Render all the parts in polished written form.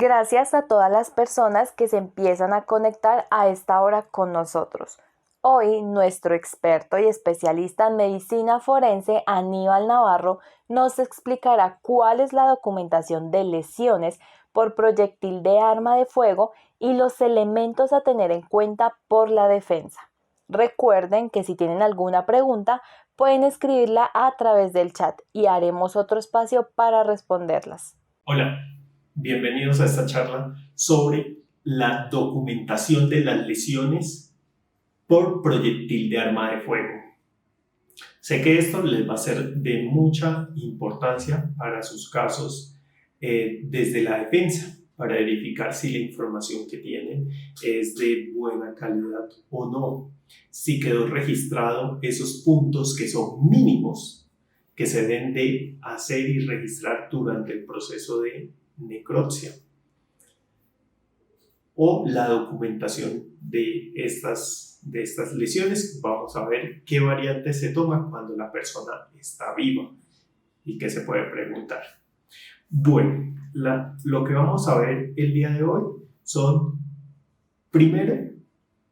Gracias a todas las personas que se empiezan a conectar a esta hora con nosotros. Hoy nuestro experto y especialista en medicina forense, Aníbal Navarro, nos explicará cuál es la documentación de lesiones por proyectil de arma de fuego y los elementos a tener en cuenta por la defensa. Recuerden que si tienen alguna pregunta, pueden escribirla a través del chat y haremos otro espacio para responderlas. Hola, bienvenidos a esta charla sobre la documentación de las lesiones por proyectil de arma de fuego. Sé que esto les va a ser de mucha importancia para sus casos desde la defensa, para verificar si la información que tienen es de buena calidad o no, si quedó registrado esos puntos que son mínimos que se deben de hacer y registrar durante el proceso de necropsia, o la documentación de estas lesiones. Vamos a ver qué variante se toma cuando la persona está viva y qué se puede preguntar. Bueno, lo que vamos a ver el día de hoy son, primero,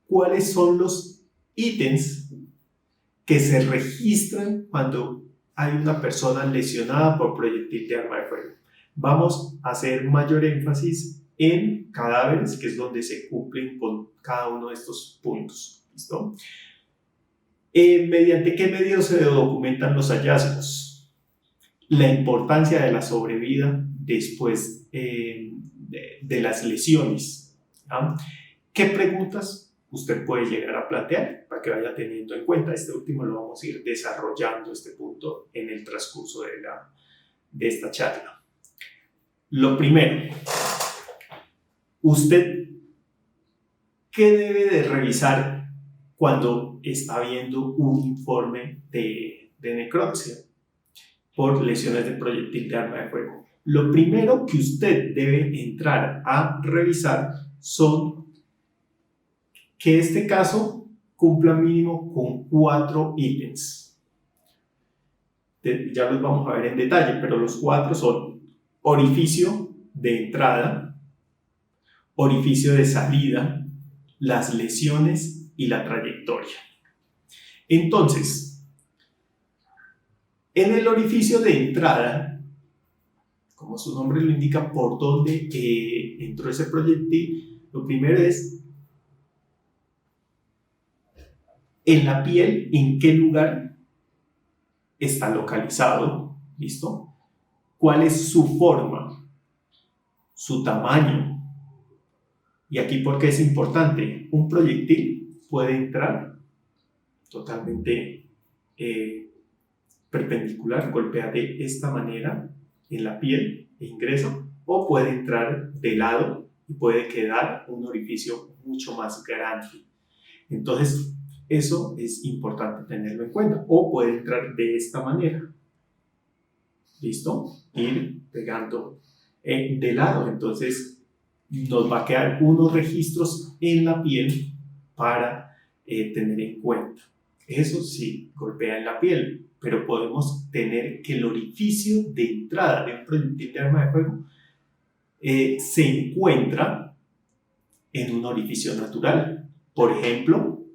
cuáles son los ítems que se registran cuando hay una persona lesionada por proyectil de arma de fuego. Vamos a hacer mayor énfasis en cadáveres, que es donde se cumplen con cada uno de estos puntos. ¿Listo? ¿Mediante qué medios se documentan los hallazgos? La importancia de la sobrevida después de las lesiones. ¿Ah? ¿Qué preguntas usted puede llegar a plantear para que vaya teniendo en cuenta? Este último lo vamos a ir desarrollando, este punto, en el transcurso de esta charla. Lo primero, ¿usted qué debe de revisar cuando está viendo un informe de necropsia por lesiones de proyectil de arma de fuego? Lo primero que usted debe entrar a revisar son que este caso cumpla mínimo con 4 ítems. Ya los vamos a ver en detalle, pero los 4 son orificio de entrada, orificio de salida, las lesiones y la trayectoria. Entonces, en el orificio de entrada, como su nombre lo indica, por donde entró ese proyectil, lo primero es en la piel, en qué lugar está localizado, ¿listo? ¿Cuál es su forma? Su tamaño. Y aquí, ¿por qué es importante? Un proyectil puede entrar totalmente perpendicular, golpea de esta manera en la piel e ingresa, o puede entrar de lado y puede quedar un orificio mucho más grande. Entonces, eso es importante tenerlo en cuenta. O puede entrar de esta manera. ¿Listo? Ir pegando de lado. Entonces, nos va a quedar unos registros en la piel para tener en cuenta. Eso sí, golpea en la piel, pero podemos tener que el orificio de entrada de un proyectil de arma de fuego se encuentra en un orificio natural. Por ejemplo,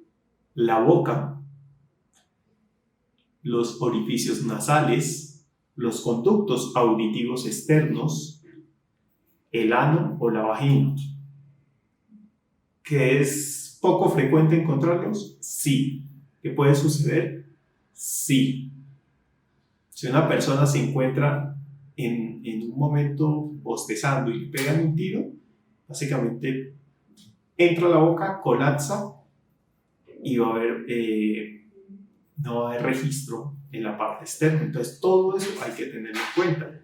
la boca, los orificios nasales, los conductos auditivos externos, el ano o la vagina. ¿Que es poco frecuente encontrarlos? Sí. ¿Qué puede suceder? Sí. Si una persona se encuentra en un momento bostezando y le pegan un tiro, básicamente entra a la boca, colapsa y va a haber, no va a haber registro en la parte externa. Entonces todo eso hay que tenerlo en cuenta.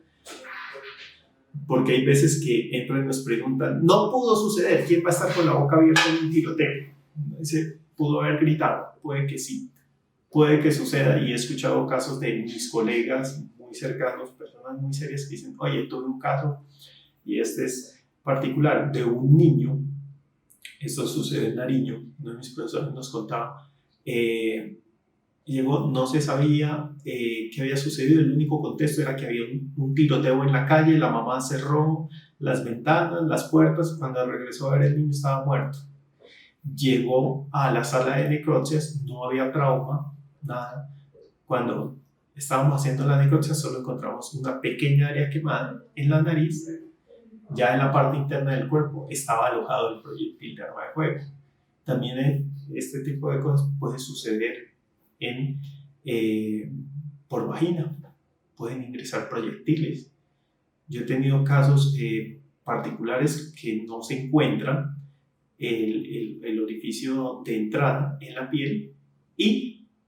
Porque hay veces que entran y nos preguntan, no pudo suceder, ¿quién va a estar con la boca abierta en un tiroteo? Ese pudo haber gritado, puede que sí, puede que suceda, y he escuchado casos de mis colegas muy cercanos, personas muy serias que dicen, oye, tuve un caso, y este es particular, de un niño, esto sucede en Nariño, uno de mis profesores nos contaba, Llegó, no se sabía qué había sucedido, el único contexto era que había un tiroteo en la calle, la mamá cerró las ventanas, las puertas, cuando regresó a ver el niño estaba muerto. Llegó a la sala de necropsias, no había trauma, nada. Cuando estábamos haciendo la necropsia solo encontramos una pequeña área quemada en la nariz, ya en la parte interna del cuerpo estaba alojado el proyectil de arma de fuego. También este tipo de cosas puede suceder por vagina, pueden ingresar proyectiles. Yo he tenido casos particulares que no se encuentran el orificio de entrada en la piel,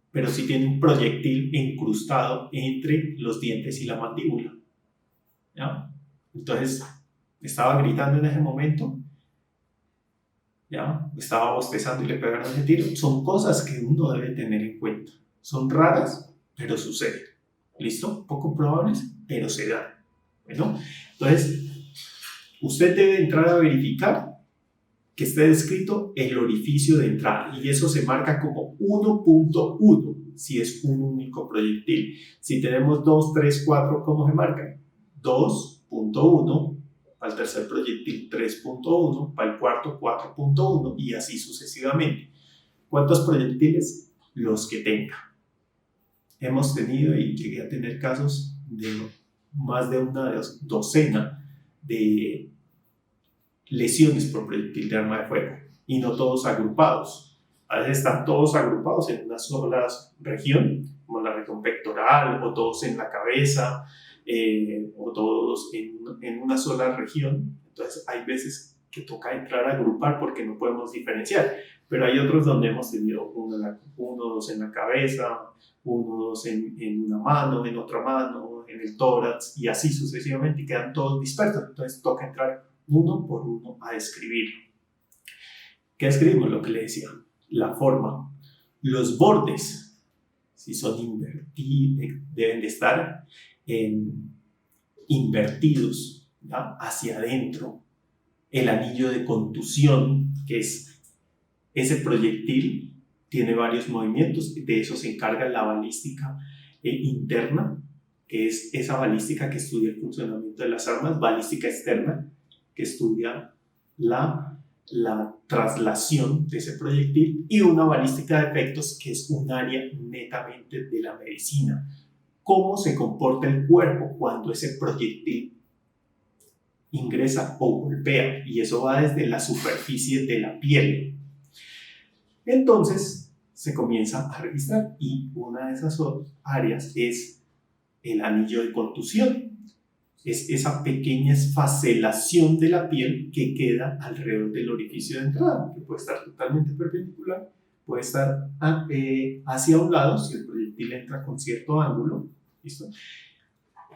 pero sí tiene un proyectil incrustado entre los dientes y la mandíbula, ¿ya? Entonces, estaba gritando en ese momento, ¿ya? Estaba bostezando y le pegaron ese tiro. Son cosas que uno debe tener en cuenta. Son raras, pero suceden. ¿Listo? Poco probables, pero se dan. Bueno, entonces, usted debe entrar a verificar que esté descrito el orificio de entrada y eso se marca como 1.1 si es un único proyectil. Si tenemos 2, 3, 4, ¿cómo se marca? 2.1, para el tercer proyectil 3.1, para el cuarto 4.1 y así sucesivamente. ¿Cuántos proyectiles? Los que tenga. Hemos tenido y llegué a tener casos de más de una docena de lesiones por proyectil de arma de fuego y no todos agrupados. A veces están todos agrupados en una sola región, como la región pectoral, o todos en la cabeza, o todos en una sola región. Entonces hay veces que toca entrar a agrupar porque no podemos diferenciar, pero hay otros donde hemos tenido uno, dos en la cabeza, uno, dos en una mano, en otra mano, en el tórax y así sucesivamente y quedan todos dispersos. Entonces toca entrar uno por uno a escribirlo. ¿Qué escribimos? Lo que le decía, la forma. Los bordes, si son invertidos, deben de estar invertidos, ¿ya? Hacia adentro. El anillo de contusión, que es ese proyectil, tiene varios movimientos, de eso se encarga la balística interna, que es esa balística que estudia el funcionamiento de las armas, balística externa, que estudia la traslación de ese proyectil, y una balística de efectos, que es un área netamente de la medicina. Cómo se comporta el cuerpo cuando ese proyectil ingresa o golpea, y eso va desde la superficie de la piel. Entonces se comienza a registrar, y una de esas áreas es el anillo de contusión. Es esa pequeña esfacelación de la piel que queda alrededor del orificio de entrada, que puede estar totalmente perpendicular, puede estar hacia un lado si el proyectil entra con cierto ángulo, ¿listo?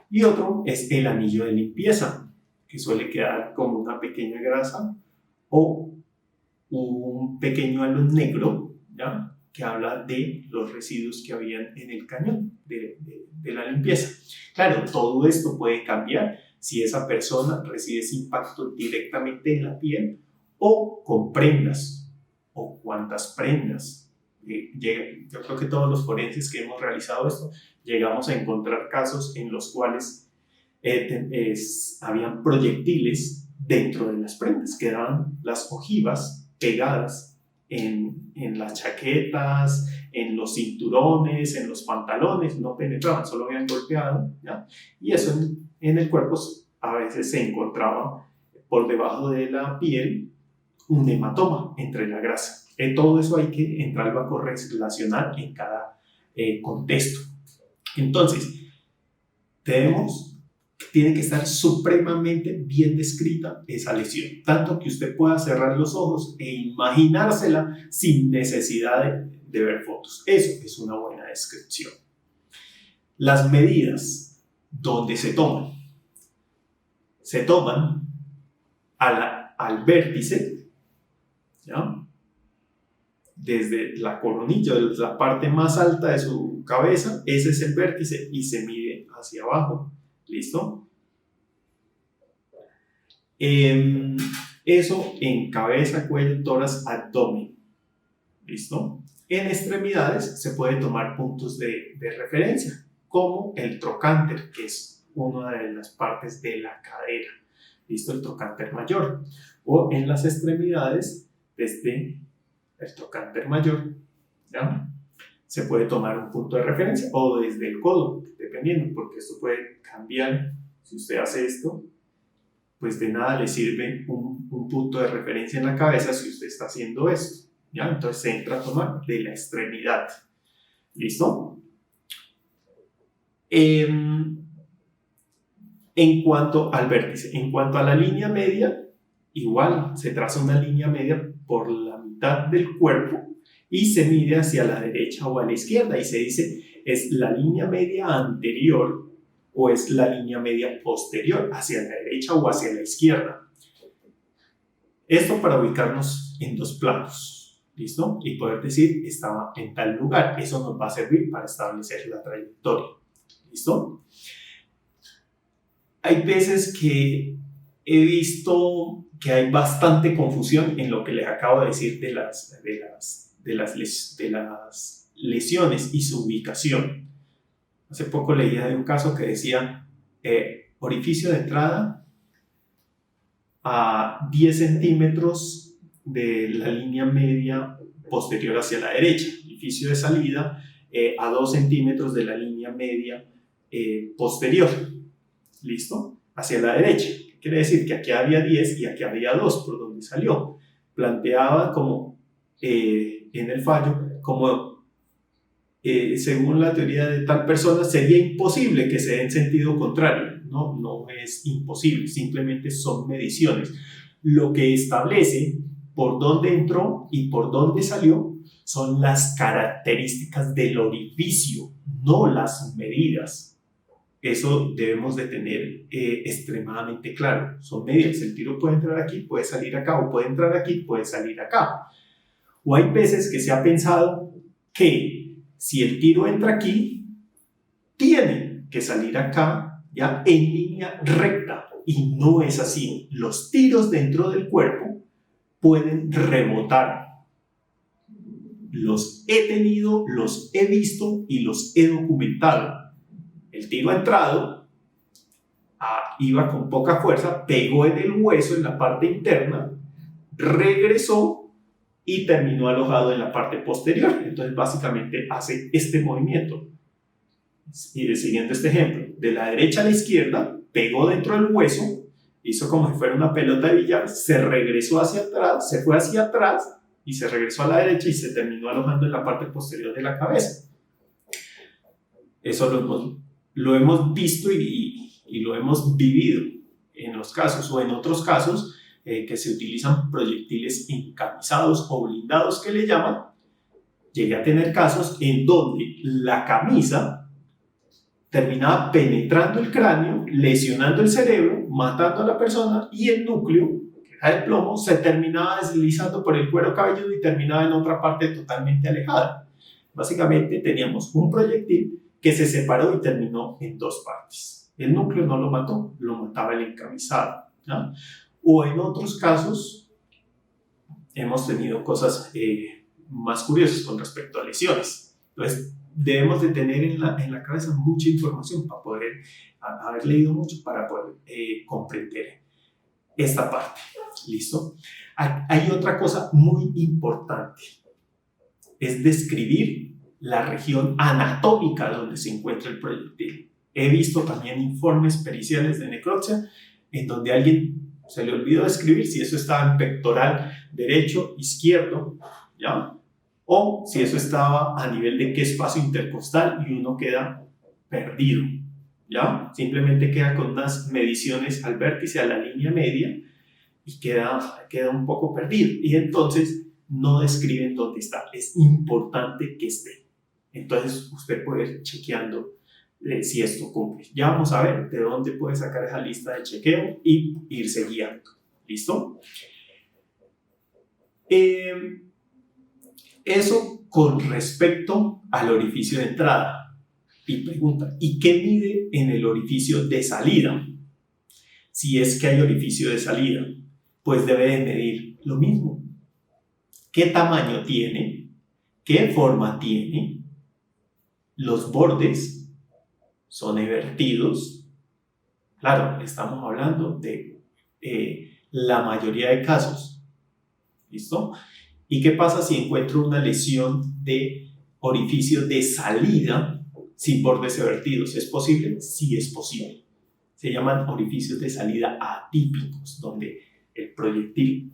Y otro es el anillo de limpieza, que suele quedar como una pequeña grasa o un pequeño halo negro, ¿ya? Que habla de los residuos que habían en el cañón de la limpieza. Claro, todo esto puede cambiar si esa persona recibe ese impacto directamente en la piel o con prendas, o cuántas prendas. Yo creo que todos los forenses que hemos realizado esto llegamos a encontrar casos en los cuales habían proyectiles dentro de las prendas, quedaban las ojivas pegadas en las chaquetas, en los cinturones, en los pantalones, no penetraban, solo habían golpeado, ¿ya? Y eso en el cuerpo a veces se encontraba por debajo de la piel un hematoma entre la grasa. Todo eso hay que entrarlo a correlacionar en cada contexto. Entonces, tiene que estar supremamente bien descrita esa lesión, tanto que usted pueda cerrar los ojos e imaginársela sin necesidad de ver fotos. Eso es una buena descripción. Las medidas donde se toman al vértice, ¿ya? Desde la coronilla, desde la parte más alta de su cabeza, ese es el vértice y se mide hacia abajo. ¿Listo? Eso en cabeza, cuello, tórax, abdomen. ¿Listo? En extremidades se puede tomar puntos de referencia, como el trocánter, que es una de las partes de la cadera. ¿Listo? El trocánter mayor. O en las extremidades, desde el trocánter mayor, ¿ya? Se puede tomar un punto de referencia, o desde el codo, dependiendo, porque esto puede cambiar. Si usted hace esto, pues de nada le sirve un punto de referencia en la cabeza si usted está haciendo esto, ¿ya? Entonces se entra a tomar de la extremidad. ¿Listo? En cuanto al vértice, en cuanto a la línea media, igual se traza una línea media por la mitad del cuerpo y se mide hacia la derecha o a la izquierda y se dice, ¿es la línea media anterior o es la línea media posterior, hacia la derecha o hacia la izquierda? Esto para ubicarnos en dos planos, ¿listo? Y poder decir, estaba en tal lugar. Eso nos va a servir para establecer la trayectoria, ¿listo? Hay veces que he visto que hay bastante confusión en lo que les acabo de decir de las lesiones y su ubicación. Hace poco leía de un caso que decía orificio de entrada a 10 centímetros de la línea media posterior hacia la derecha, orificio de salida a 2 centímetros de la línea media posterior, ¿listo? Hacia la derecha. Quiere decir que aquí había 10 y aquí había 2 por donde salió. Planteaba como en el fallo, como según la teoría de tal persona, sería imposible que se dé en sentido contrario. No es imposible, simplemente son mediciones. Lo que establece por dónde entró y por dónde salió son las características del orificio, no las medidas. Eso debemos de tener extremadamente claro. Son medidas. El tiro puede entrar aquí, puede salir acá, o puede entrar aquí, puede salir acá. O hay veces que se ha pensado que si el tiro entra aquí, tiene que salir acá, ya en línea recta. Y no es así. Los tiros dentro del cuerpo pueden rebotar. Los he tenido, los he visto y los he documentado. El tiro ha entrado, iba con poca fuerza, pegó en el hueso en la parte interna, regresó y terminó alojado en la parte posterior. Entonces básicamente hace este movimiento. Y siguiendo este ejemplo, de la derecha a la izquierda, pegó dentro del hueso, hizo como si fuera una pelota de billar, se regresó hacia atrás, se fue hacia atrás y se regresó a la derecha y se terminó alojando en la parte posterior de la cabeza. Eso lo hemos visto y lo hemos vivido en los casos o en otros casos que se utilizan proyectiles encamisados o blindados que le llaman. Llegué a tener casos en donde la camisa terminaba penetrando el cráneo, lesionando el cerebro, matando a la persona y el núcleo, que era de plomo, se terminaba deslizando por el cuero cabelludo y terminaba en otra parte totalmente alejada. Básicamente teníamos un proyectil que se separó y terminó en dos partes. El núcleo no lo mató, lo mataba el encamisado, ¿no? O en otros casos hemos tenido cosas más curiosas con respecto a lesiones. Entonces debemos de tener en la cabeza mucha información para poder haber leído mucho para poder comprender esta parte. ¿Listo? Hay otra cosa muy importante, es describir la región anatómica donde se encuentra el proyectil. He visto también informes periciales de necropsia en donde a alguien se le olvidó describir si eso estaba en pectoral derecho, izquierdo, ¿ya? O si eso estaba a nivel de qué espacio intercostal y uno queda perdido, ¿ya? Simplemente queda con unas mediciones al vértice, a la línea media y queda un poco perdido. Y entonces no describen dónde está. Es importante que esté. Entonces usted puede ir chequeando si esto cumple. Ya vamos a ver de dónde puede sacar esa lista de chequeo y irse guiando. ¿Listo? Eso con respecto al orificio de entrada. Y pregunta, ¿y qué mide en el orificio de salida? Si es que hay orificio de salida, pues debe de medir lo mismo. ¿Qué tamaño tiene? ¿Qué forma tiene? Los bordes son evertidos. Claro, estamos hablando de la mayoría de casos. ¿Listo? ¿Y qué pasa si encuentro una lesión de orificio de salida sin bordes evertidos? ¿Es posible? Sí, es posible. Se llaman orificios de salida atípicos, donde el proyectil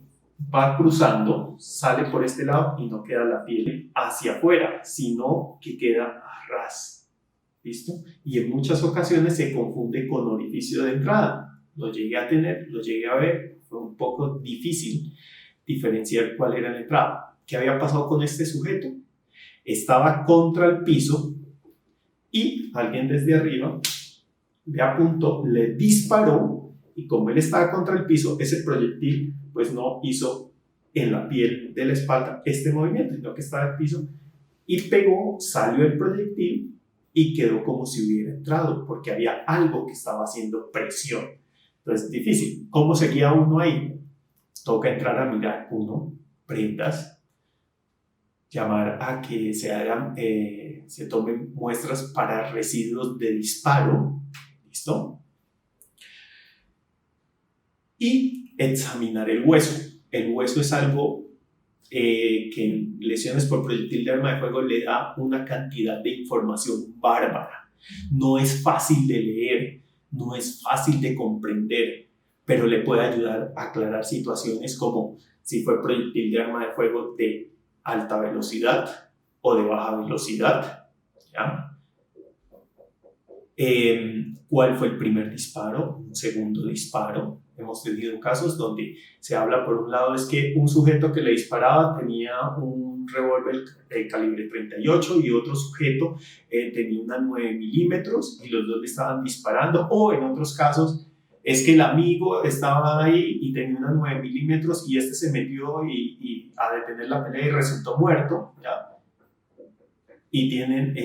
va cruzando, sale por este lado y no queda la piel hacia afuera, sino que queda a ras. ¿Listo? Y en muchas ocasiones se confunde con orificio de entrada. Lo llegué a tener, lo llegué a ver, fue un poco difícil diferenciar cuál era la entrada. ¿Qué había pasado con este sujeto? Estaba contra el piso y alguien desde arriba le apuntó, le disparó, y como él estaba contra el piso, ese proyectil pues no hizo en la piel de la espalda este movimiento, sino que estaba en el piso y pegó, salió el proyectil y quedó como si hubiera entrado, porque había algo que estaba haciendo presión. Entonces, difícil. ¿Cómo seguía uno ahí? Toca entrar a mirar, uno, prendas, llamar a que se tomen muestras para residuos de disparo, ¿listo? Y examinar el hueso. El hueso es algo que en lesiones por proyectil de arma de fuego le da una cantidad de información bárbara. No es fácil de leer, no es fácil de comprender, pero le puede ayudar a aclarar situaciones como si fue proyectil de arma de fuego de alta velocidad o de baja velocidad, ¿ya? ¿Cuál fue el primer disparo? Un segundo disparo. Hemos tenido casos donde se habla, por un lado, es que un sujeto que le disparaba tenía un revólver calibre 38 y otro sujeto tenía una 9 milímetros y los dos le estaban disparando, o en otros casos es que el amigo estaba ahí y tenía una 9 milímetros y este se metió a detener la pelea y resultó muerto, ¿ya? Y tienen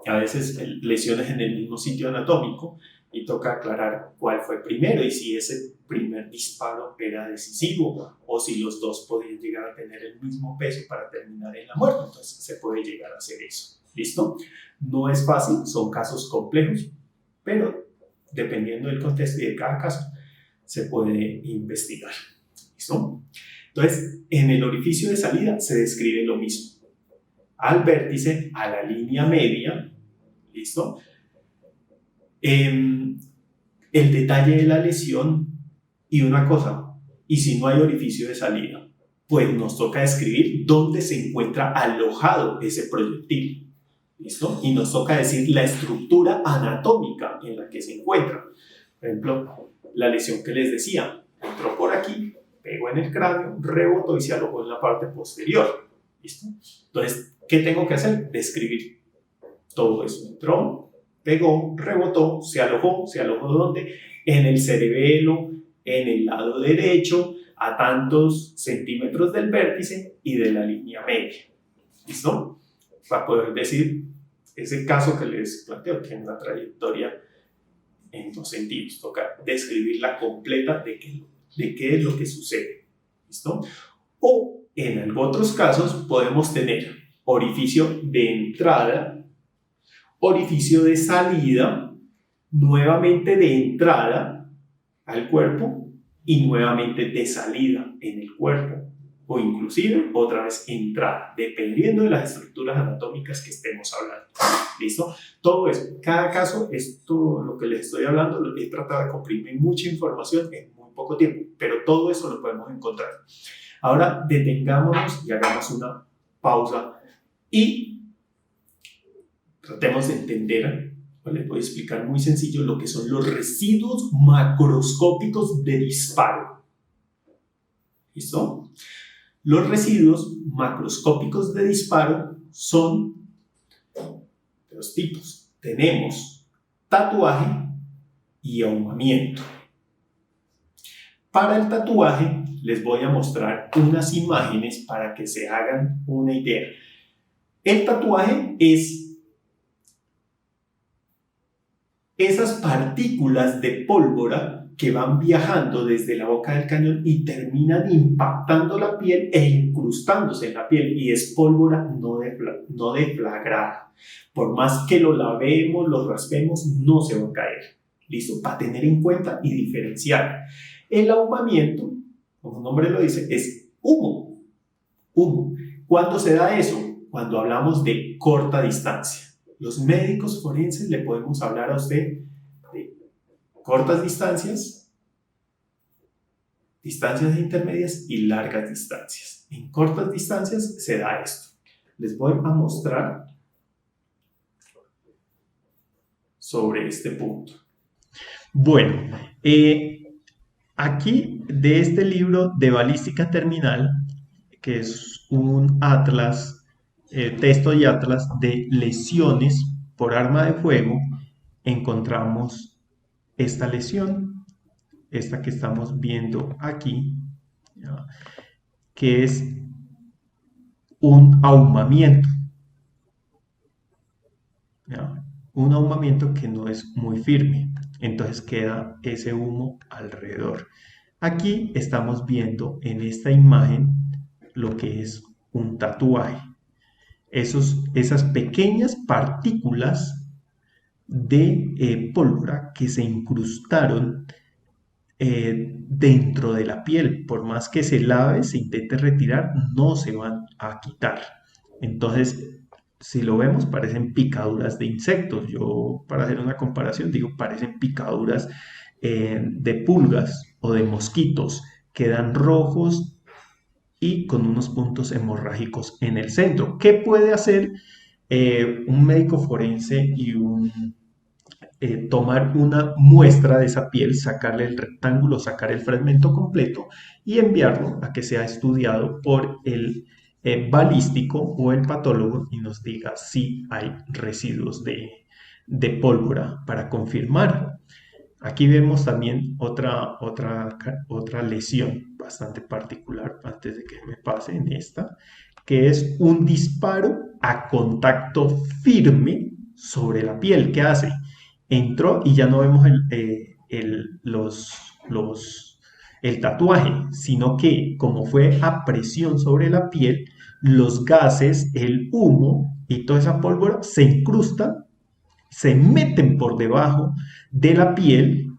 a veces lesiones en el mismo sitio anatómico y toca aclarar cuál fue primero y si ese primer disparo era decisivo o si los dos podían llegar a tener el mismo peso para terminar en la muerte. Entonces se puede llegar a hacer eso. ¿Listo? No es fácil, son casos complejos, pero dependiendo del contexto y de cada caso se puede investigar. ¿Listo? Entonces, en el orificio de salida se describe lo mismo. Al vértice, a la línea media, ¿listo? El detalle de la lesión y una cosa, y si no hay orificio de salida, pues nos toca describir dónde se encuentra alojado ese proyectil, ¿listo? Y nos toca decir la estructura anatómica en la que se encuentra. Por ejemplo, la lesión que les decía, entró por aquí, pegó en el cráneo, rebotó y se alojó en la parte posterior, ¿listo? Entonces, ¿qué tengo que hacer? Describir todo eso. Entró, pegó, rebotó, se alojó ¿dónde? En el cerebelo, en el lado derecho, a tantos centímetros del vértice y de la línea media. ¿Listo? Para poder decir, ese caso que les planteo tiene una trayectoria en dos sentidos. Toca describirla completa de qué es lo que sucede. ¿Listo? O en otros casos podemos tener orificio de entrada, orificio de salida, nuevamente de entrada al cuerpo y nuevamente de salida en el cuerpo, o inclusive otra vez entrada, dependiendo de las estructuras anatómicas que estemos hablando. ¿Listo? Todo eso, cada caso, esto lo que les estoy hablando, lo he tratado de comprimir mucha información en muy poco tiempo, pero todo eso lo podemos encontrar. Ahora detengámonos y hagamos una pausa y tratemos de entender, les voy a explicar muy sencillo lo que son los residuos macroscópicos de disparo. ¿Listo? Los residuos macroscópicos de disparo son de dos tipos. Tenemos tatuaje y ahumamiento. Para el tatuaje les voy a mostrar unas imágenes para que se hagan una idea. El tatuaje es esas partículas de pólvora que van viajando desde la boca del cañón y terminan impactando la piel e incrustándose en la piel, y es pólvora no deflagrada. Por más que lo lavemos, lo raspemos, no se va a caer. ¿Listo? Para tener en cuenta y diferenciar. El ahumamiento, como el nombre lo dice, es humo. Humo. ¿Cuándo se da eso? Cuando hablamos de corta distancia. Los médicos forenses le podemos hablar a usted de cortas distancias, distancias intermedias y largas distancias. En cortas distancias se da esto. Les voy a mostrar sobre este punto. Bueno, aquí de este libro de balística terminal, que es un atlas, texto y atlas de lesiones por arma de fuego, encontramos esta lesión, esta que estamos viendo aquí, ¿ya? Que es un ahumamiento, ¿ya? Un ahumamiento que no es muy firme, entonces queda ese humo alrededor. Aquí estamos viendo en esta imagen lo que es un tatuaje. Esas pequeñas partículas de pólvora que se incrustaron dentro de la piel. Por más que se lave, se intente retirar, no se van a quitar. Entonces, si lo vemos, parecen picaduras de insectos. Yo, para hacer una comparación, digo, parecen picaduras de pulgas o de mosquitos. Quedan rojos y con unos puntos hemorrágicos en el centro. ¿Qué puede hacer un médico forense y tomar una muestra de esa piel, sacarle el rectángulo, sacar el fragmento completo y enviarlo a que sea estudiado por el balístico o el patólogo y nos diga si hay residuos de pólvora para confirmar? Aquí vemos también otra lesión bastante particular, antes de que me pase en esta, que es un disparo a contacto firme sobre la piel. ¿Qué hace? Entró y ya no vemos el tatuaje, sino que como fue a presión sobre la piel, los gases, el humo y toda esa pólvora se incrustan, se meten por debajo de la piel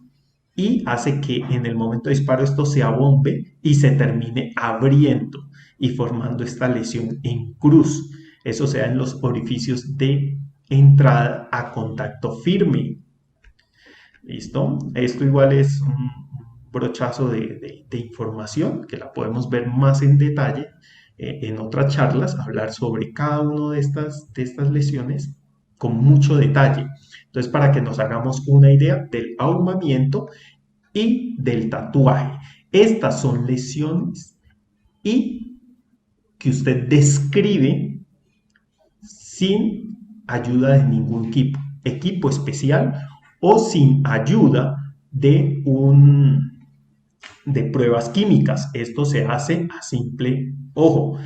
y hace que en el momento de disparo esto se abombe y se termine abriendo y formando esta lesión en cruz. Eso se da en los orificios de entrada a contacto firme. ¿Listo? Esto igual es un brochazo de información que la podemos ver más en detalle en otras charlas, hablar sobre cada una de estas lesiones con mucho detalle. Entonces, para que nos hagamos una idea del ahumamiento y del tatuaje. Estas son lesiones y que usted describe sin ayuda de ningún equipo especial o sin ayuda de pruebas químicas. Esto se hace a simple ojo.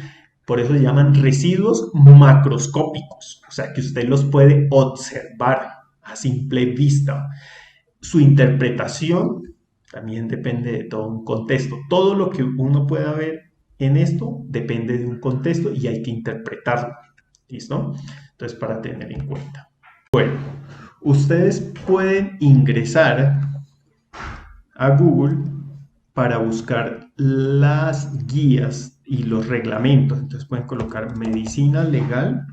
Por eso se llaman residuos macroscópicos, o sea que usted los puede observar a simple vista. Su interpretación también depende de todo un contexto. Todo lo que uno pueda ver en esto depende de un contexto y hay que interpretarlo. ¿Listo? Entonces, para tener en cuenta. Bueno, ustedes pueden ingresar a Google para buscar las guías y los reglamentos. Entonces pueden colocar medicina legal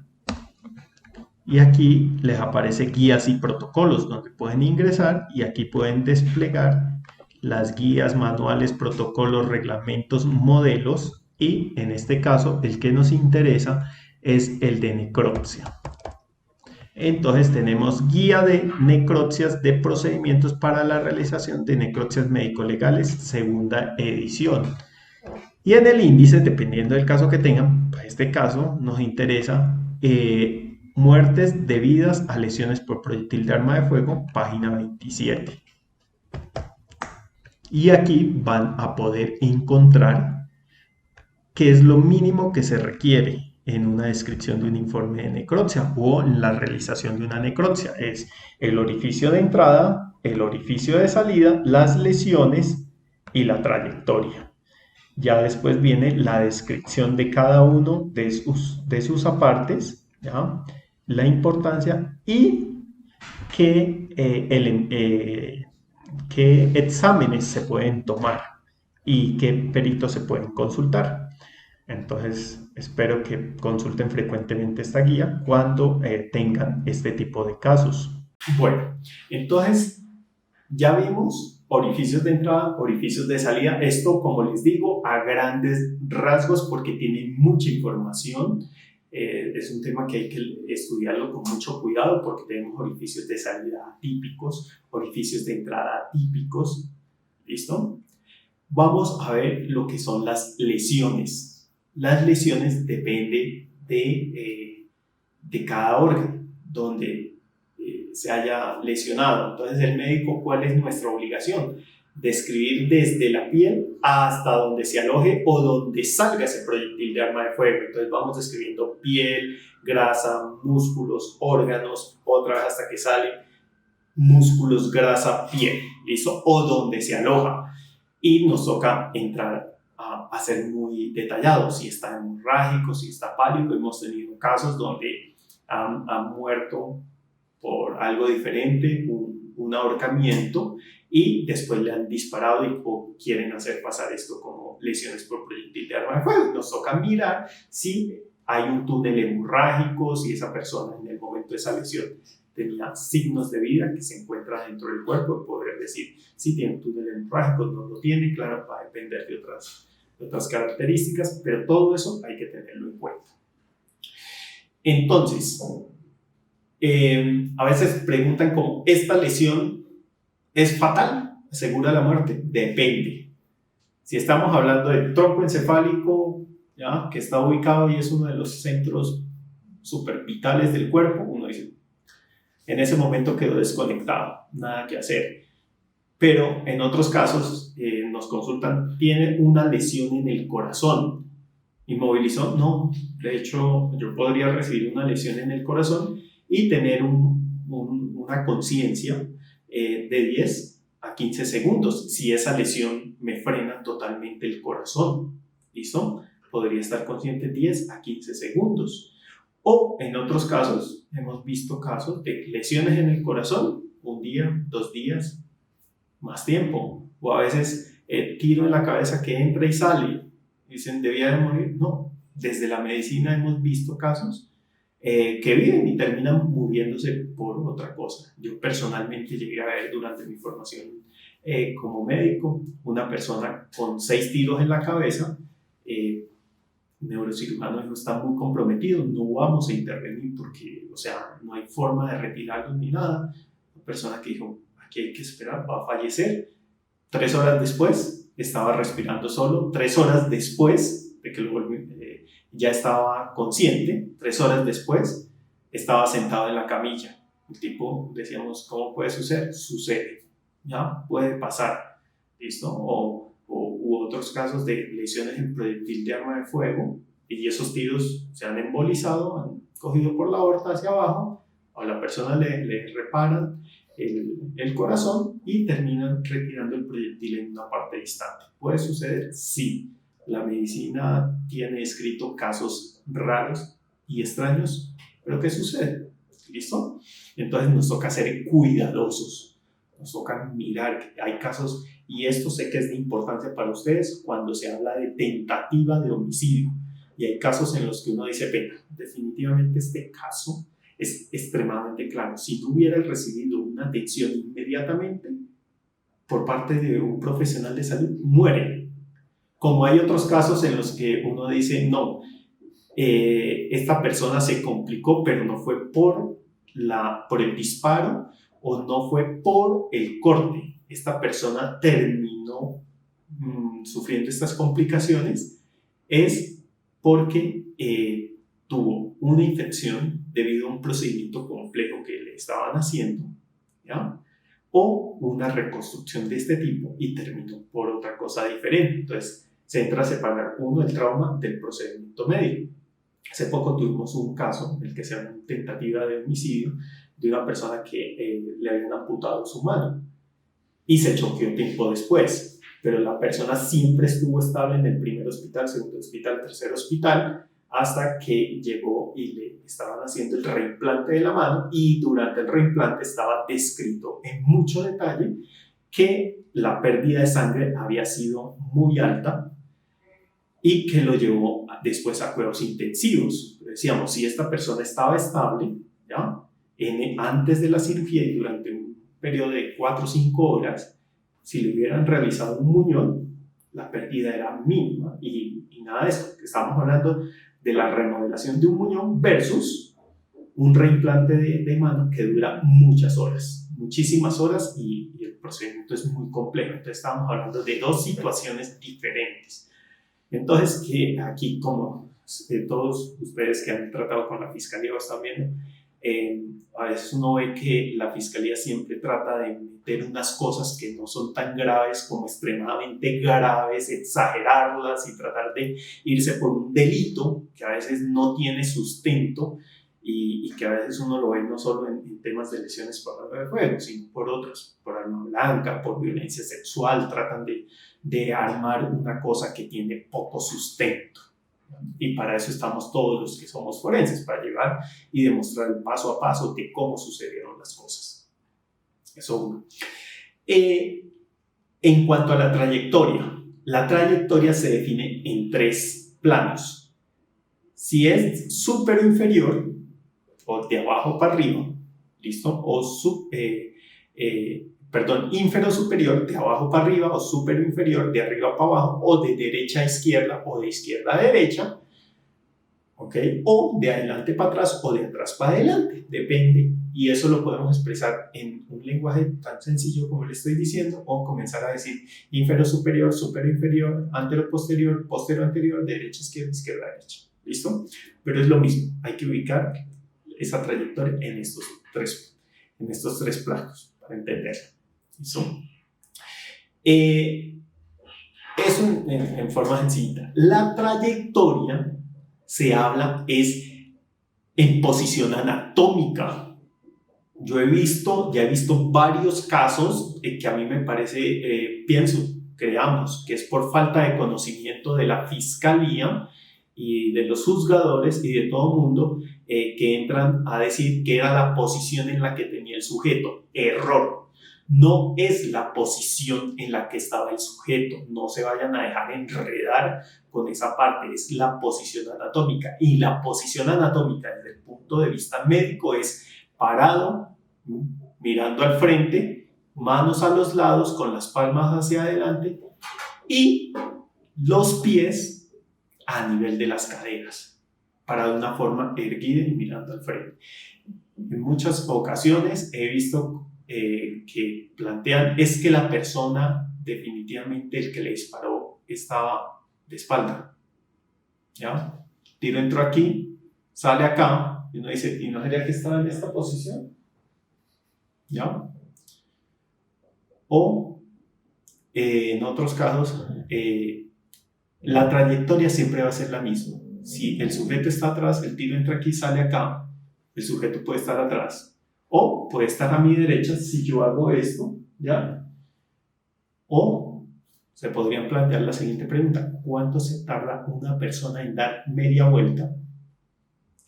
y aquí les aparece guías y protocolos donde pueden ingresar y aquí pueden desplegar las guías, manuales, protocolos, reglamentos, modelos y en este caso el que nos interesa es el de necropsia. Entonces tenemos guía de necropsias de procedimientos para la realización de necropsias médico-legales, segunda edición. Y en el índice, dependiendo del caso que tengan, para este caso nos interesa muertes debidas a lesiones por proyectil de arma de fuego, página 27. Y aquí van a poder encontrar qué es lo mínimo que se requiere en una descripción de un informe de necropsia o en la realización de una necropsia. Es el orificio de entrada, el orificio de salida, las lesiones y la trayectoria. Ya después viene la descripción de cada uno de sus apartes, ¿ya? La importancia y qué exámenes se pueden tomar y qué peritos se pueden consultar. Entonces, espero que consulten frecuentemente esta guía cuando tengan este tipo de casos. Bueno, entonces ya vimos orificios de entrada, orificios de salida. Esto, como les digo, a grandes rasgos porque tiene mucha información. Es un tema que hay que estudiarlo con mucho cuidado porque tenemos orificios de salida atípicos, orificios de entrada atípicos. ¿Listo? Vamos a ver lo que son las lesiones. Las lesiones dependen de cada órgano donde se haya lesionado. Entonces, el médico, ¿cuál es nuestra obligación? Describir desde la piel hasta donde se aloje o donde salga ese proyectil de arma de fuego. Entonces, vamos describiendo piel, grasa, músculos, órganos, otra vez hasta que sale músculos, grasa, piel, ¿listo? O donde se aloja. Y nos toca entrar a ser muy detallados, si está hemorrágico, si está pálido. Hemos tenido casos donde han muerto por algo diferente, un ahorcamiento, y después le han disparado o quieren hacer pasar esto como lesiones por proyectil de arma de fuego. Nos toca mirar si hay un túnel hemorrágico, si esa persona en el momento de esa lesión tenía signos de vida que se encuentran dentro del cuerpo, poder decir si tiene un túnel hemorrágico, no lo tiene, claro, va a depender de otras características, pero todo eso hay que tenerlo en cuenta. Entonces, a veces preguntan como, ¿esta lesión es fatal? ¿Asegura la muerte? Depende. Si estamos hablando del tronco encefálico, ¿ya?, que está ubicado y es uno de los centros supervitales del cuerpo, uno dice, en ese momento quedó desconectado, nada que hacer. Pero en otros casos nos consultan, ¿tiene una lesión en el corazón? ¿Inmovilizó? No. De hecho, yo podría recibir una lesión en el corazón y tener una conciencia de 10 a 15 segundos. Si esa lesión me frena totalmente el corazón, ¿listo? Podría estar consciente 10 a 15 segundos. O en otros casos, hemos visto casos de lesiones en el corazón, 1 día, 2 días, más tiempo. O a veces tiro en la cabeza que entra y sale. Dicen, ¿debía de morir? No. Desde la medicina hemos visto casos que viven y terminan muriéndose por otra cosa. Yo personalmente llegué a ver durante mi formación como médico una persona con 6 tiros en la cabeza. Neurocirujano dijo, está muy comprometido, no vamos a intervenir porque, o sea, no hay forma de retirarlo ni nada. Una persona que dijo, aquí hay que esperar, va a fallecer. 3 horas después estaba respirando solo. 3 horas después de que lo volví, ya estaba consciente. 3 horas después estaba sentado en la camilla. El tipo, decíamos, ¿cómo puede suceder? Sucede, ¿ya? Puede pasar, ¿listo? U otros casos de lesiones en proyectil de arma de fuego y esos tiros se han embolizado, han cogido por la aorta hacia abajo, a la persona le reparan el corazón y terminan retirando el proyectil en una parte distante. ¿Puede suceder? Sí. La medicina tiene escrito casos raros y extraños, pero ¿qué sucede? ¿Listo? Entonces nos toca ser cuidadosos, nos toca mirar que hay casos, y esto sé que es de importancia para ustedes cuando se habla de tentativa de homicidio, y hay casos en los que uno dice, venga, definitivamente este caso es extremadamente claro. Si no hubiera recibido una atención inmediatamente por parte de un profesional de salud, muere. Como hay otros casos en los que uno dice, no, esta persona se complicó, pero no fue por el disparo o no fue por el corte. Esta persona terminó sufriendo estas complicaciones es porque tuvo una infección debido a un procedimiento complejo que le estaban haciendo, ¿ya?, o una reconstrucción de este tipo y terminó por otra cosa diferente. Entonces se entra a separar el trauma del procedimiento médico. Hace poco tuvimos un caso en el que se llama tentativa de homicidio de una persona que le habían amputado su mano y se choqueó tiempo después, pero la persona siempre estuvo estable en el primer hospital, segundo hospital, tercer hospital, hasta que llegó y le estaban haciendo el reimplante de la mano, y durante el reimplante estaba descrito en mucho detalle que la pérdida de sangre había sido muy alta y que lo llevó después a cuidados intensivos. Decíamos, si esta persona estaba estable, ¿ya? Antes de la cirugía y durante un periodo de 4 o 5 horas, si le hubieran realizado un muñón, la pérdida era mínima y nada de eso. Estábamos hablando de la remodelación de un muñón versus un reimplante de mano que dura muchas horas, muchísimas horas, y el procedimiento es muy complejo. Entonces estábamos hablando de dos situaciones diferentes. Entonces, que aquí, como todos ustedes que han tratado con la fiscalía o están viendo, a veces uno ve que la fiscalía siempre trata de meter unas cosas que no son tan graves como extremadamente graves, exagerarlas y tratar de irse por un delito que a veces no tiene sustento y que a veces uno lo ve no solo en temas de lesiones por arma de fuego, sino por otros, por arma blanca, por violencia sexual. Tratan de armar una cosa que tiene poco sustento. Y para eso estamos todos los que somos forenses, para llevar y demostrar el paso a paso de cómo sucedieron las cosas. Eso uno. En cuanto a la trayectoria se define en 3 planos. Si es superior o inferior, o de abajo para arriba, ¿listo? O inferior superior, de abajo para arriba, o superior inferior, de arriba para abajo, o de derecha a izquierda, o de izquierda a derecha, ¿ok? O de adelante para atrás, o de atrás para adelante, depende. Y eso lo podemos expresar en un lenguaje tan sencillo como le estoy diciendo, o comenzar a decir inferior superior, superior inferior, antero posterior, posterior anterior, derecha izquierda, izquierda derecha, ¿listo? Pero es lo mismo, hay que ubicar esa trayectoria en estos tres planos para entenderla. ¿Listo? Eso en forma sencilla. La trayectoria se habla es en posición anatómica. Ya he visto varios casos que a mí me parece, creamos, que es por falta de conocimiento de la fiscalía y de los juzgadores y de todo el mundo, que entran a decir que era la posición en la que tenía el sujeto. Error. No es la posición en la que estaba el sujeto. No se vayan a dejar enredar con esa parte. Es la posición anatómica. Y la posición anatómica desde el punto de vista médico es parado, mirando al frente, manos a los lados con las palmas hacia adelante y los pies a nivel de las caderas, para de una forma erguida y mirando al frente. En muchas ocasiones he visto que plantean es que la persona, definitivamente el que le disparó, estaba de espalda. ¿Ya? Tiro entró aquí, sale acá, y uno dice, ¿y no sería que estaba en esta posición? ¿Ya? O en otros casos, la trayectoria siempre va a ser la misma. Si el sujeto está atrás, el tiro entra aquí, sale acá, el sujeto puede estar atrás. O puede estar a mi derecha si yo hago esto, ¿ya? O se podrían plantear la siguiente pregunta: ¿cuánto se tarda una persona en dar media vuelta,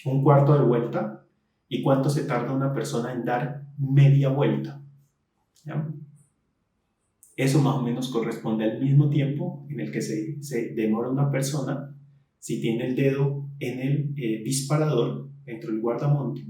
un cuarto de vuelta? ¿Y cuánto se tarda una persona en dar media vuelta? ¿Ya? Eso más o menos corresponde al mismo tiempo en el que se demora una persona si tiene el dedo en el disparador, dentro del guardamonte,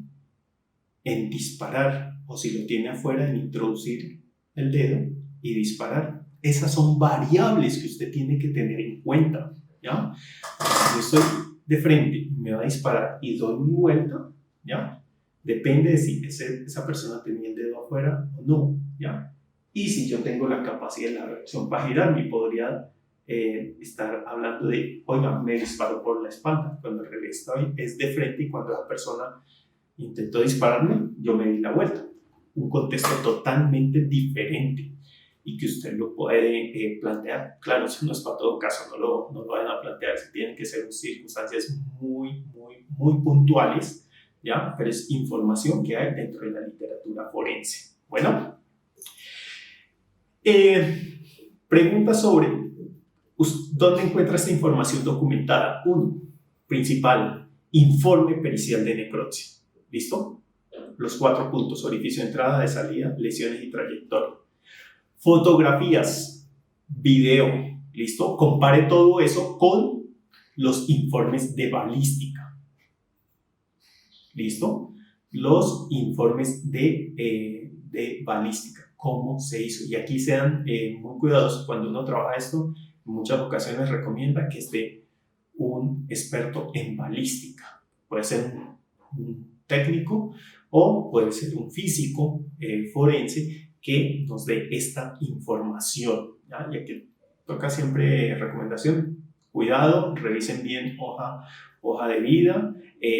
en disparar, o si lo tiene afuera, en introducir el dedo y disparar. Esas son variables que usted tiene que tener en cuenta, ¿ya? Si yo estoy de frente y me va a disparar y doy mi vuelta, ¿ya? Depende de si esa persona tenía el dedo afuera o no, ¿ya? Y si yo tengo la capacidad de la reacción para girarme, podría estar hablando de, oiga, me disparó por la espalda, cuando en realidad es de frente, y cuando la persona intentó dispararme, yo me di la vuelta. Un contexto totalmente diferente y que usted lo puede plantear. Claro, eso no es para todo caso, no lo vayan a plantear, tienen que ser circunstancias muy, muy muy puntuales, ¿ya? Pero es información que hay dentro de la literatura forense. Bueno, pregunta sobre ¿dónde encuentra esta información documentada? Uno, principal, informe pericial de necropsia. ¿Listo? Los 4 puntos: orificio de entrada, de salida, lesiones y trayectoria. Fotografías, video, ¿listo? Compare todo eso con los informes de balística. ¿Listo? Los informes de balística, cómo se hizo. Y aquí sean muy cuidadosos cuando uno trabaja esto. En muchas ocasiones recomienda que esté un experto en balística. Puede ser un técnico o puede ser un físico forense que nos dé esta información, ¿ya? Y aquí toca siempre recomendación: cuidado, revisen bien hoja de vida,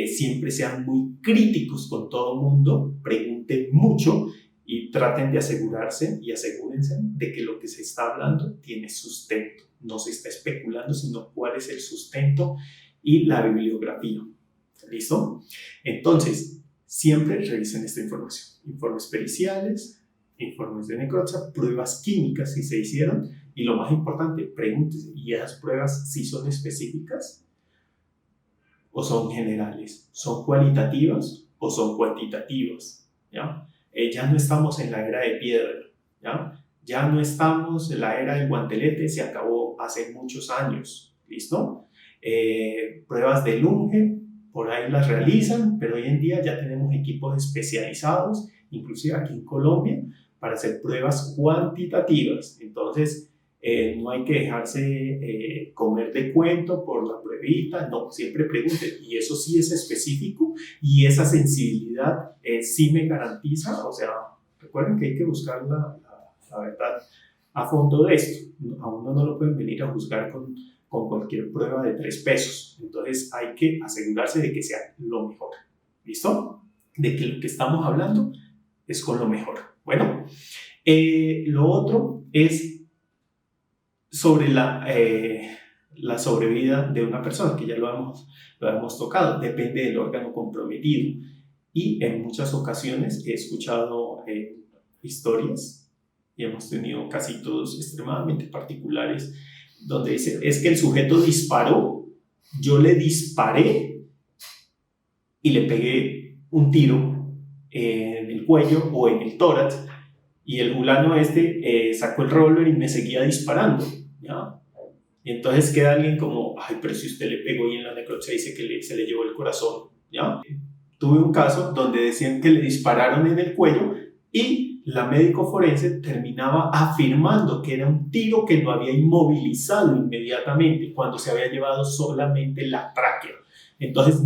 siempre sean muy críticos con todo el mundo, pregunten mucho y traten de asegurarse y asegúrense de que lo que se está hablando tiene sustento. No se está especulando, sino cuál es el sustento y la bibliografía. ¿Listo? Entonces, siempre revisen esta información. Informes periciales, informes de necropsia, pruebas químicas si se hicieron, y lo más importante, pregúntense, ¿y esas pruebas si son específicas o son generales? ¿Son cualitativas o son cuantitativas? ¿Ya? Ya no estamos en la era de piedra, ¿ya? Ya no estamos en la era del guantelete, se acabó hace muchos años, ¿listo? Pruebas de Lunge, por ahí las realizan, pero hoy en día ya tenemos equipos especializados, inclusive aquí en Colombia, para hacer pruebas cuantitativas. Entonces, no hay que dejarse comer de cuento por la pruebita, no, siempre pregunten, y eso sí es específico, y esa sensibilidad sí me garantiza. O sea, recuerden que hay que buscar la verdad a fondo de esto. A uno no lo pueden venir a juzgar con cualquier prueba de 3 pesos. Entonces hay que asegurarse de que sea lo mejor. ¿Listo? De que lo que estamos hablando es con lo mejor. Bueno, lo otro es sobre la sobrevida de una persona, que ya lo hemos tocado. Depende del órgano comprometido. Y en muchas ocasiones he escuchado historias, y hemos tenido casitos extremadamente particulares, donde dice, es que el sujeto disparó, yo le disparé y le pegué un tiro en el cuello o en el tórax, y el fulano sacó el revólver y me seguía disparando, ¿ya? Y entonces queda alguien como, ay, pero si usted le pegó y en la necropsia dice que se le llevó el corazón, ¿ya? Tuve un caso donde decían que le dispararon en el cuello y la médico forense terminaba afirmando que era un tiro que lo había inmovilizado inmediatamente cuando se había llevado solamente la tráquea. Entonces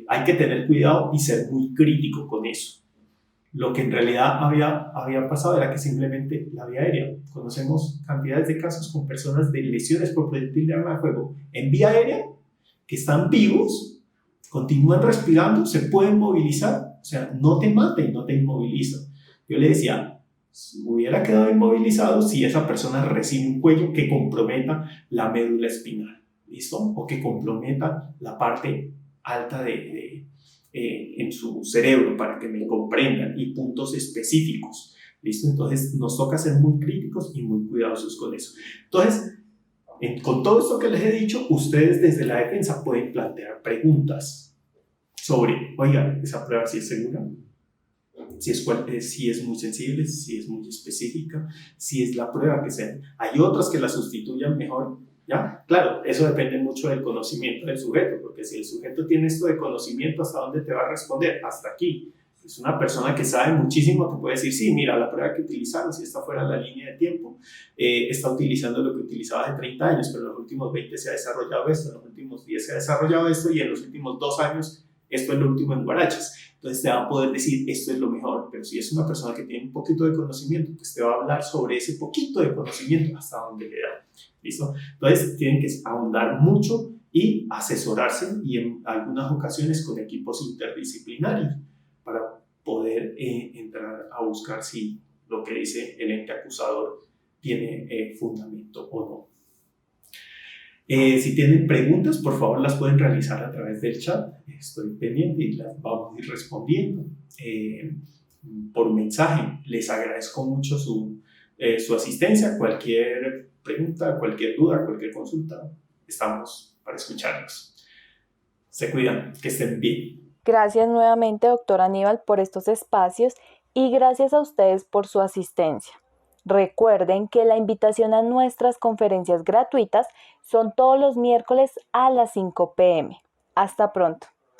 hay que tener cuidado y ser muy crítico con eso. Lo que en realidad había pasado era que simplemente la vía aérea, conocemos cantidades de casos con personas de lesiones por proyectil de arma de fuego en vía aérea que están vivos, continúan respirando, se pueden movilizar. O sea, no te mata y no te inmoviliza. Yo le decía, hubiera quedado inmovilizado si esa persona recibe un cuello que comprometa la médula espinal, ¿listo? O que comprometa la parte alta en su cerebro, para que me comprendan, y puntos específicos, ¿listo? Entonces nos toca ser muy críticos y muy cuidadosos con eso. Entonces, con todo esto que les he dicho, ustedes desde la defensa pueden plantear preguntas sobre, oiga, esa prueba sí es segura, si es muy sensible, si es muy específica, si es la prueba que sea. Hay otras que la sustituyan mejor, ¿ya? Claro, eso depende mucho del conocimiento del sujeto, porque si el sujeto tiene esto de conocimiento, ¿hasta dónde te va a responder? Hasta aquí. Es una persona que sabe muchísimo, que puede decir, sí, mira, la prueba que utilizaron, si está fuera de la línea de tiempo, está utilizando lo que utilizaba hace 30 años, pero en los últimos 20 se ha desarrollado esto, en los últimos 10 se ha desarrollado esto, y en los últimos 2 años esto es lo último en guarachas. Entonces te va a poder decir, esto es lo mejor. Pero si es una persona que tiene un poquito de conocimiento, pues te va a hablar sobre ese poquito de conocimiento hasta donde le da. ¿Listo? Entonces tienen que ahondar mucho y asesorarse, y en algunas ocasiones con equipos interdisciplinarios, para poder entrar a buscar si lo que dice el ente acusador tiene fundamento o no. Si tienen preguntas, por favor las pueden realizar a través del chat. Estoy pendiente y las vamos a ir respondiendo por mensaje. Les agradezco mucho su asistencia. Cualquier pregunta, cualquier duda, cualquier consulta, estamos para escucharlos. Se cuidan, que estén bien. Gracias nuevamente, doctor Aníbal, por estos espacios y gracias a ustedes por su asistencia. Recuerden que la invitación a nuestras conferencias gratuitas son todos los miércoles a las 5 p.m. Hasta pronto.